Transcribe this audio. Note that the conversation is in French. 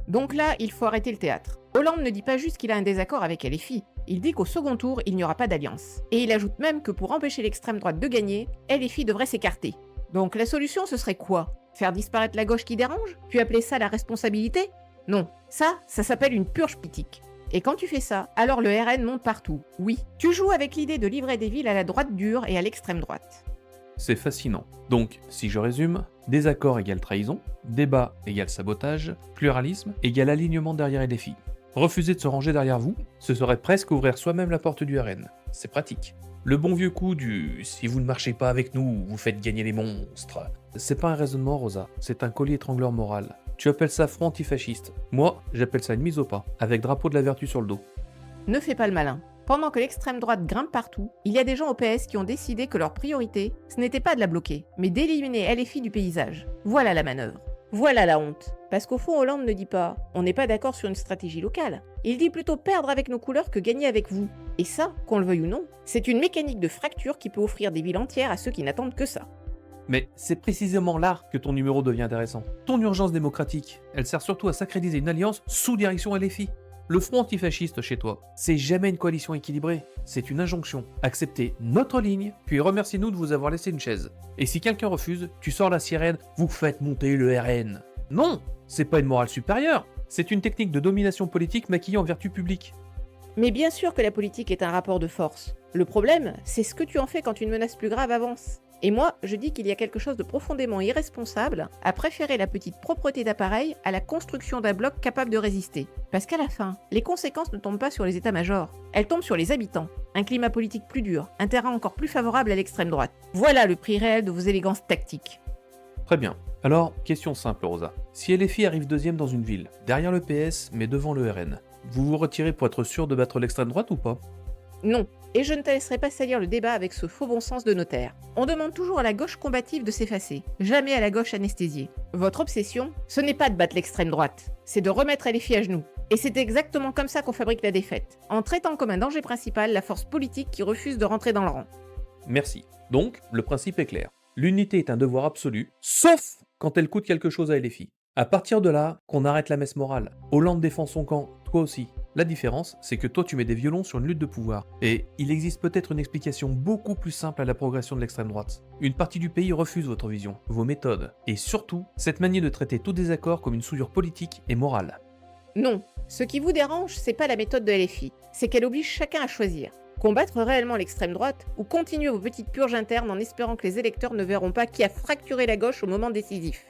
Donc là, il faut arrêter le théâtre. Hollande ne dit pas juste qu'il a un désaccord avec LFI, il dit qu'au second tour, il n'y aura pas d'alliance. Et il ajoute même que pour empêcher l'extrême droite de gagner, LFI devrait s'écarter. Donc la solution, ce serait quoi? Faire disparaître la gauche qui dérange? Puis appeler ça la responsabilité? Non, ça s'appelle une purge politique. Et quand tu fais ça, alors le RN monte partout. Oui, tu joues avec l'idée de livrer des villes à la droite dure et à l'extrême droite. C'est fascinant. Donc, si je résume, désaccord égale trahison, débat égale sabotage, pluralisme égale alignement derrière LFI. Refuser de se ranger derrière vous, ce serait presque ouvrir soi-même la porte du RN. C'est pratique. Le bon vieux coup du « si vous ne marchez pas avec nous, vous faites gagner les monstres », c'est pas un raisonnement, Rosa, c'est un collier étrangleur moral. Tu appelles ça front antifasciste. Moi, j'appelle ça une mise au pas, avec drapeau de la vertu sur le dos. Ne fais pas le malin. Pendant que l'extrême droite grimpe partout, il y a des gens au PS qui ont décidé que leur priorité, ce n'était pas de la bloquer, mais d'éliminer LFI du paysage. Voilà la manœuvre. Voilà la honte. Parce qu'au fond, Hollande ne dit pas « on n'est pas d'accord sur une stratégie locale ». Il dit plutôt perdre avec nos couleurs que gagner avec vous. Et ça, qu'on le veuille ou non, c'est une mécanique de fracture qui peut offrir des villes entières à ceux qui n'attendent que ça. Mais c'est précisément là que ton numéro devient intéressant. Ton urgence démocratique, elle sert surtout à sacraliser une alliance sous direction LFI. Le front antifasciste chez toi, c'est jamais une coalition équilibrée, c'est une injonction. Acceptez notre ligne, puis remerciez-nous de vous avoir laissé une chaise. Et si quelqu'un refuse, tu sors la sirène, vous faites monter le RN. Non, c'est pas une morale supérieure, c'est une technique de domination politique maquillée en vertu publique. Mais bien sûr que la politique est un rapport de force. Le problème, c'est ce que tu en fais quand une menace plus grave avance. Et moi, je dis qu'il y a quelque chose de profondément irresponsable à préférer la petite propreté d'appareil à la construction d'un bloc capable de résister. Parce qu'à la fin, les conséquences ne tombent pas sur les états-majors, elles tombent sur les habitants. Un climat politique plus dur, un terrain encore plus favorable à l'extrême droite. Voilà le prix réel de vos élégances tactiques. Très bien. Alors, question simple, Rosa. Si LFI arrive deuxième dans une ville, derrière le PS, mais devant le RN, vous vous retirez pour être sûr de battre l'extrême droite ou pas? Non, et je ne te laisserai pas salir le débat avec ce faux bon sens de notaire. On demande toujours à la gauche combative de s'effacer, jamais à la gauche anesthésiée. Votre obsession, ce n'est pas de battre l'extrême droite, c'est de remettre LFI à genoux. Et c'est exactement comme ça qu'on fabrique la défaite, en traitant comme un danger principal la force politique qui refuse de rentrer dans le rang. Merci. Donc, le principe est clair. L'unité est un devoir absolu, sauf quand elle coûte quelque chose à LFI. À partir de là, qu'on arrête la messe morale. Hollande défend son camp, toi aussi. La différence, c'est que toi tu mets des violons sur une lutte de pouvoir. Et il existe peut-être une explication beaucoup plus simple à la progression de l'extrême droite. Une partie du pays refuse votre vision, vos méthodes, et surtout, cette manière de traiter tout désaccord comme une souillure politique et morale. Non, ce qui vous dérange, c'est pas la méthode de LFI, c'est qu'elle oblige chacun à choisir. Combattre réellement l'extrême droite ou continuer vos petites purges internes en espérant que les électeurs ne verront pas qui a fracturé la gauche au moment décisif.